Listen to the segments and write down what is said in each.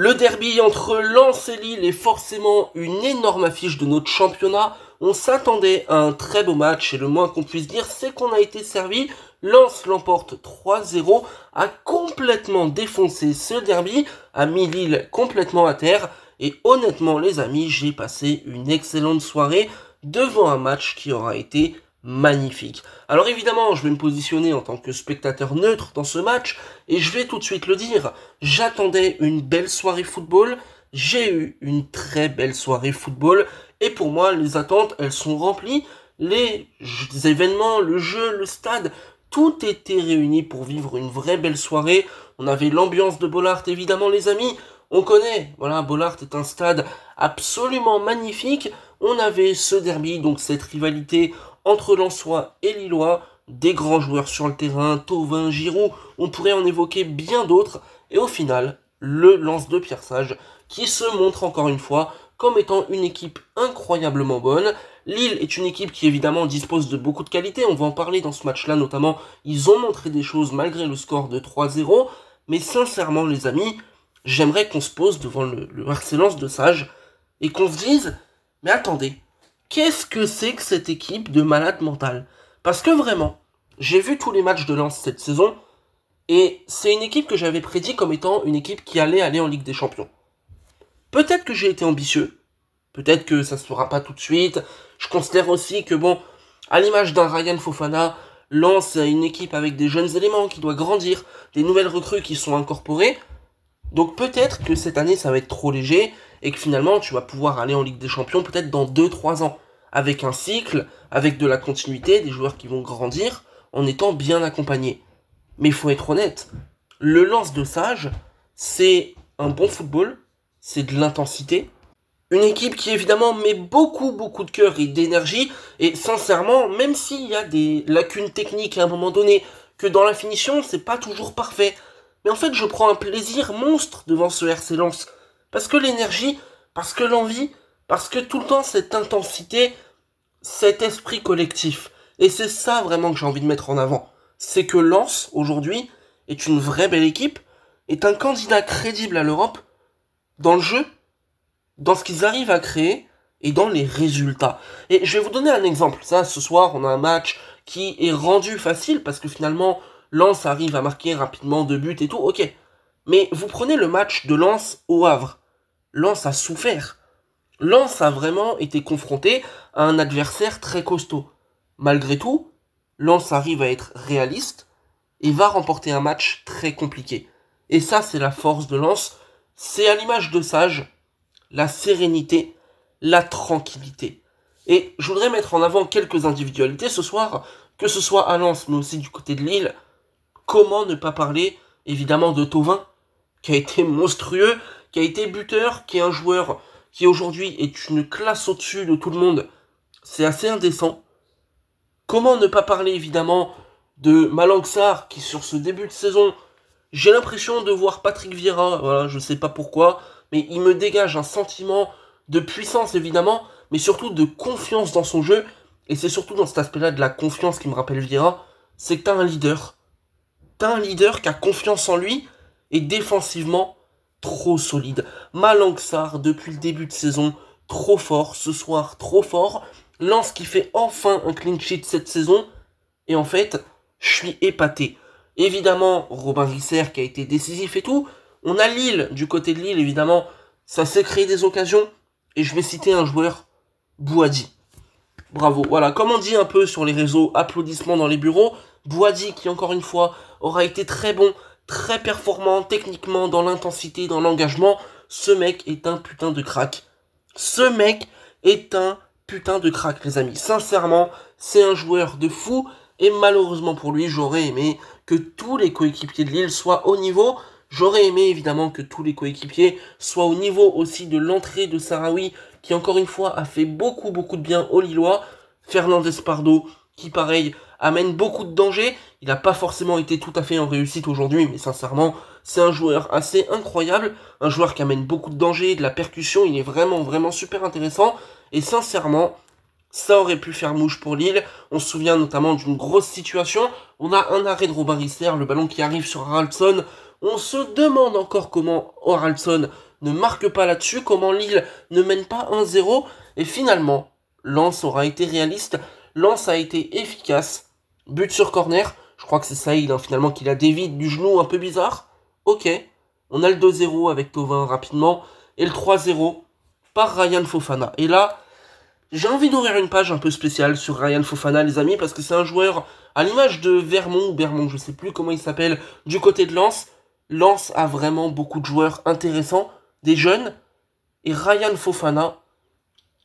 Le derby entre Lens et Lille est forcément une énorme affiche de notre championnat. On s'attendait à un très beau match et le moins qu'on puisse dire, c'est qu'on a été servi. Lens l'emporte 3-0, a complètement défoncé ce derby, a mis Lille complètement à terre. Et honnêtement les amis, j'ai passé une excellente soirée devant un match qui aura été magnifique. Alors évidemment, je vais me positionner en tant que spectateur neutre dans ce match, et je vais tout de suite le dire, j'attendais une belle soirée football, j'ai eu une très belle soirée football, et pour moi, les attentes, elles sont remplies, les événements, le jeu, le stade, tout était réuni pour vivre une vraie belle soirée. On avait l'ambiance de Bollaert, évidemment les amis, on connaît, voilà, Bollaert est un stade absolument magnifique. On avait ce derby, donc cette rivalité entre Lensois et Lillois, des grands joueurs sur le terrain, Thauvin, Giroud, on pourrait en évoquer bien d'autres, et au final, le Lens de Pierre Sage, qui se montre encore une fois comme étant une équipe incroyablement bonne. Lille est une équipe qui évidemment dispose de beaucoup de qualités, on va en parler dans ce match-là notamment, ils ont montré des choses malgré le score de 3-0, mais sincèrement les amis, j'aimerais qu'on se pose devant le RC Lens de Sage, et qu'on se dise, mais attendez, qu'est-ce que c'est que cette équipe de malade mental? Parce que vraiment, j'ai vu tous les matchs de Lens cette saison, et c'est une équipe que j'avais prédit comme étant une équipe qui allait aller en Ligue des Champions. Peut-être que j'ai été ambitieux, peut-être que ça se fera pas tout de suite, je considère aussi que bon, à l'image d'un Ryan Fofana, Lens est une équipe avec des jeunes éléments qui doit grandir, des nouvelles recrues qui sont incorporées, donc peut-être que cette année ça va être trop léger, et que finalement tu vas pouvoir aller en Ligue des Champions peut-être dans 2-3 ans, avec un cycle, avec de la continuité, des joueurs qui vont grandir, en étant bien accompagnés. Mais il faut être honnête, le Lens de Sage, c'est un bon football, c'est de l'intensité, une équipe qui évidemment met beaucoup de cœur et d'énergie, et sincèrement, même s'il y a des lacunes techniques à un moment donné, que dans la finition c'est pas toujours parfait, mais en fait je prends un plaisir monstre devant ce RC Lens, parce que l'énergie, parce que l'envie, parce que tout le temps cette intensité, cet esprit collectif. Et c'est ça vraiment que j'ai envie de mettre en avant. C'est que Lens, aujourd'hui, est une vraie belle équipe, est un candidat crédible à l'Europe, dans le jeu, dans ce qu'ils arrivent à créer, et dans les résultats. Et je vais vous donner un exemple. Ça, ce soir, on a un match qui est rendu facile, parce que finalement, Lens arrive à marquer rapidement 2 buts et tout, ok. Mais vous prenez le match de Lens au Havre. Lens a souffert. Lens a vraiment été confronté à un adversaire très costaud. Malgré tout, Lens arrive à être réaliste et va remporter un match très compliqué. Et ça, c'est la force de Lens. C'est à l'image de Sage, la sérénité, la tranquillité. Et je voudrais mettre en avant quelques individualités ce soir, que ce soit à Lens, mais aussi du côté de Lille. Comment ne pas parler, évidemment, de Thauvin, qui a été monstrueux, qui a été buteur, qui est un joueur qui aujourd'hui est une classe au-dessus de tout le monde. C'est assez indécent. Comment ne pas parler évidemment de Malang Sarr, qui sur ce début de saison, j'ai l'impression de voir Patrick Vieira, voilà, je sais pas pourquoi, mais il me dégage un sentiment de puissance évidemment, mais surtout de confiance dans son jeu, et c'est surtout dans cet aspect-là de la confiance qui me rappelle Vieira, c'est que t'as un leader. T'as un leader qui a confiance en lui, et défensivement, trop solide. Malang Sarr, depuis le début de saison, trop fort. Ce soir, trop fort. Lens qui fait enfin un clean sheet cette saison. Et en fait, je suis épaté. Évidemment, Robin Risser qui a été décisif et tout. On a Lille, du côté de Lille, évidemment. Ça s'est créé des occasions. Et je vais citer un joueur, Bouhaddi. Bravo. Voilà, comme on dit un peu sur les réseaux, applaudissements dans les bureaux. Bouhaddi qui, encore une fois, aura été très bon, très performant techniquement, dans l'intensité, dans l'engagement. Ce mec est un putain de crack. Ce mec est un putain de crack, les amis. Sincèrement, c'est un joueur de fou. Et malheureusement pour lui, j'aurais aimé que tous les coéquipiers de Lille soient au niveau. J'aurais aimé évidemment que tous les coéquipiers soient au niveau aussi de l'entrée de Sahraoui, qui encore une fois a fait beaucoup de bien aux Lillois. Fernandez Pardo, qui pareil, amène beaucoup de danger. Il n'a pas forcément été tout à fait en réussite aujourd'hui, mais sincèrement, c'est un joueur assez incroyable. Un joueur qui amène beaucoup de danger, de la percussion, il est vraiment super intéressant. Et sincèrement, ça aurait pu faire mouche pour Lille. On se souvient notamment d'une grosse situation. On a un arrêt de Robin Risser, le ballon qui arrive sur Haraldsson. On se demande encore comment Haraldsson ne marque pas là-dessus, comment Lille ne mène pas 1-0, et finalement, Lens aura été réaliste, Lens a été efficace, but sur corner, je crois que c'est Saïd finalement qui la dévie du genou un peu bizarre, ok, on a le 2-0 avec Thauvin rapidement, et le 3-0 par Ryan Fofana, et là, j'ai envie d'ouvrir une page un peu spéciale sur Ryan Fofana, les amis, parce que c'est un joueur, à l'image de Vermont, ou Bermond, je sais plus comment il s'appelle, du côté de Lens. Lens a vraiment beaucoup de joueurs intéressants, des jeunes, et Ryan Fofana,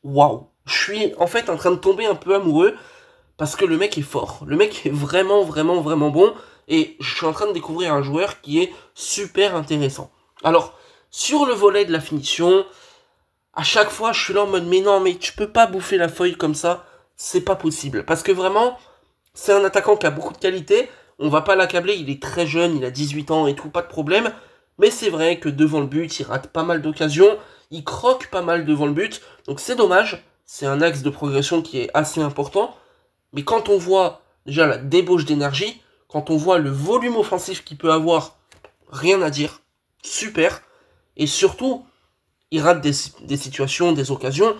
waouh. Je suis en fait en train de tomber un peu amoureux, parce que le mec est fort. Le mec est vraiment, vraiment, vraiment bon, et je suis en train de découvrir un joueur qui est super intéressant. Alors, sur le volet de la finition, à chaque fois, je suis là en mode, mais non, mais tu peux pas bouffer la feuille comme ça, c'est pas possible. Parce que vraiment, c'est un attaquant qui a beaucoup de qualité, on va pas l'accabler, il est très jeune, il a 18 ans et tout, pas de problème. Mais c'est vrai que devant le but, il rate pas mal d'occasions, il croque pas mal devant le but, donc c'est dommage, c'est un axe de progression qui est assez important. Mais quand on voit déjà la débauche d'énergie, quand on voit le volume offensif qu'il peut avoir, rien à dire, super. Et surtout, il rate des situations, des occasions,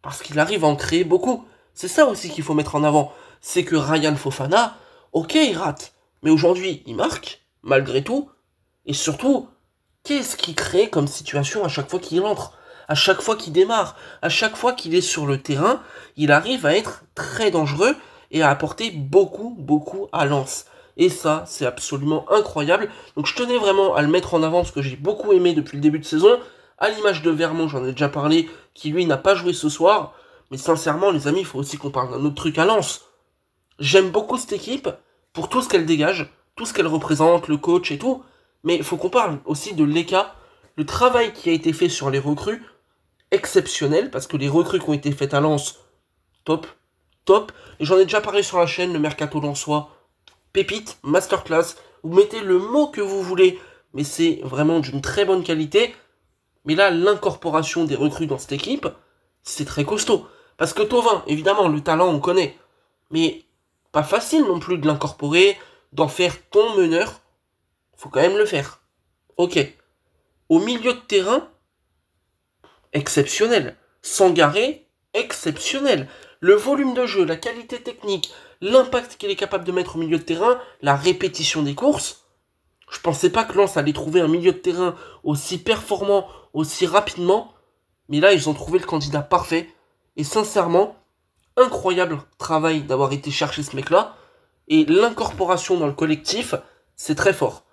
parce qu'il arrive à en créer beaucoup. C'est ça aussi qu'il faut mettre en avant. C'est que Ryan Fofana, ok, il rate, mais aujourd'hui, il marque, malgré tout, et surtout, qu'est-ce qu'il crée comme situation à chaque fois qu'il entre, à chaque fois qu'il démarre, à chaque fois qu'il est sur le terrain, il arrive à être très dangereux et à apporter beaucoup, beaucoup à Lens. Et ça, c'est absolument incroyable. Donc je tenais vraiment à le mettre en avant parce que j'ai beaucoup aimé depuis le début de saison. À l'image de Vermont, j'en ai déjà parlé, qui lui n'a pas joué ce soir. Mais sincèrement, les amis, il faut aussi qu'on parle d'un autre truc à Lens. J'aime beaucoup cette équipe pour tout ce qu'elle dégage, tout ce qu'elle représente, le coach et tout. Mais il faut qu'on parle aussi de l'ECA, le travail qui a été fait sur les recrues, exceptionnel, parce que les recrues qui ont été faites à Lens, top, top. Et j'en ai déjà parlé sur la chaîne, le mercato lensois, pépite, masterclass. Vous mettez le mot que vous voulez, mais c'est vraiment d'une très bonne qualité. Mais là, l'incorporation des recrues dans cette équipe, c'est très costaud. Parce que Thauvin, évidemment, le talent, on connaît. Mais pas facile non plus de l'incorporer, d'en faire ton meneur. Faut quand même le faire. Ok. Au milieu de terrain, exceptionnel. Sangaré, exceptionnel. Le volume de jeu, la qualité technique, l'impact qu'il est capable de mettre au milieu de terrain, la répétition des courses. Je pensais pas que Lens allait trouver un milieu de terrain aussi performant, aussi rapidement. Mais là, ils ont trouvé le candidat parfait. Et sincèrement, incroyable travail d'avoir été chercher ce mec-là. Et l'incorporation dans le collectif, c'est très fort.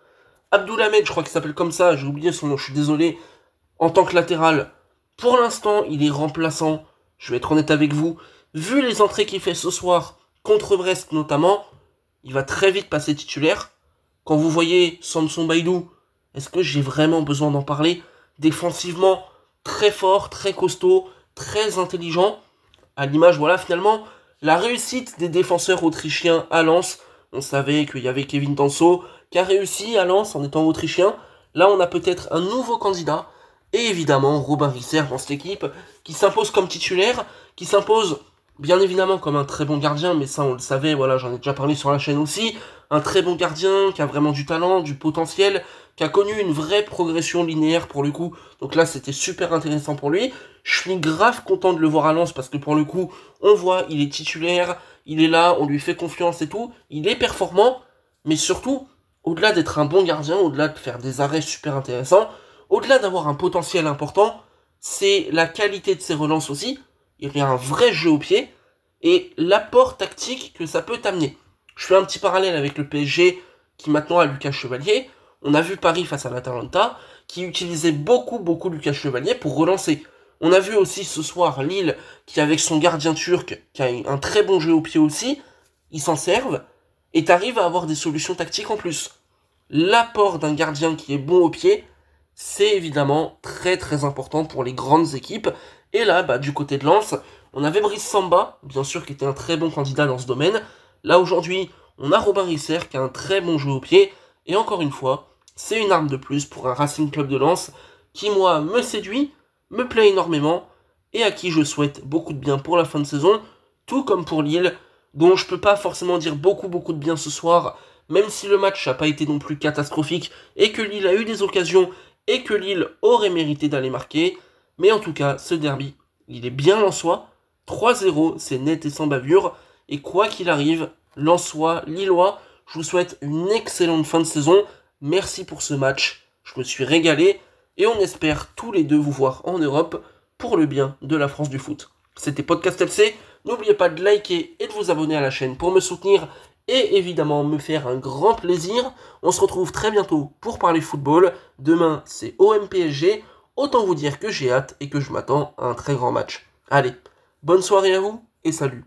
Abdoulhamed, je crois qu'il s'appelle comme ça, j'ai oublié son nom, je suis désolé. En tant que latéral, pour l'instant, il est remplaçant. Je vais être honnête avec vous. Vu les entrées qu'il fait ce soir, contre Brest notamment, il va très vite passer titulaire. Quand vous voyez Samson Baïdou, est-ce que j'ai vraiment besoin d'en parler? Défensivement, très fort, très costaud, très intelligent. À l'image, voilà, finalement, la réussite des défenseurs autrichiens à Lens. On savait qu'il y avait Kevin Danso qui a réussi à Lens en étant autrichien. Là, on a peut-être un nouveau candidat. Et évidemment, Robin Risser dans cette équipe qui s'impose comme titulaire, qui s'impose bien évidemment comme un très bon gardien, mais ça on le savait, voilà, j'en ai déjà parlé sur la chaîne aussi. Un très bon gardien qui a vraiment du talent, du potentiel, qui a connu une vraie progression linéaire pour le coup. Donc là, c'était super intéressant pour lui. Je suis grave content de le voir à Lens parce que pour le coup, on voit, il est titulaire, il est là, on lui fait confiance et tout. Il est performant, mais surtout, au-delà d'être un bon gardien, au-delà de faire des arrêts super intéressants, au-delà d'avoir un potentiel important, c'est la qualité de ses relances aussi. Il y a un vrai jeu au pied et l'apport tactique que ça peut t'amener. Je fais un petit parallèle avec le PSG qui maintenant a Lucas Chevalier. On a vu Paris face à l'Atalanta qui utilisait beaucoup Lucas Chevalier pour relancer. On a vu aussi ce soir Lille qui avec son gardien turc qui a un très bon jeu au pied aussi. Ils s'en servent et t'arrives à avoir des solutions tactiques en plus. L'apport d'un gardien qui est bon au pied, c'est évidemment très important pour les grandes équipes. Et là, du côté de Lens, on avait Brice Samba, bien sûr, qui était un très bon candidat dans ce domaine. Là, aujourd'hui, on a Robin Risser, qui a un très bon jeu au pied. Et encore une fois, c'est une arme de plus pour un Racing Club de Lens, qui, moi, me séduit, me plaît énormément, et à qui je souhaite beaucoup de bien pour la fin de saison, tout comme pour Lille, dont je peux pas forcément dire beaucoup de bien ce soir, même si le match n'a pas été non plus catastrophique, et que Lille a eu des occasions, et que Lille aurait mérité d'aller marquer. Mais en tout cas, ce derby, il est bien lensois. 3-0, c'est net et sans bavure. Et quoi qu'il arrive, lensois, lillois, je vous souhaite une excellente fin de saison. Merci pour ce match. Je me suis régalé. Et on espère tous les deux vous voir en Europe pour le bien de la France du foot. C'était Podcast FC. N'oubliez pas de liker et de vous abonner à la chaîne pour me soutenir et évidemment me faire un grand plaisir. On se retrouve très bientôt pour parler football. Demain, c'est OM-PSG. Autant vous dire que j'ai hâte et que je m'attends à un très grand match. Allez, bonne soirée à vous et salut.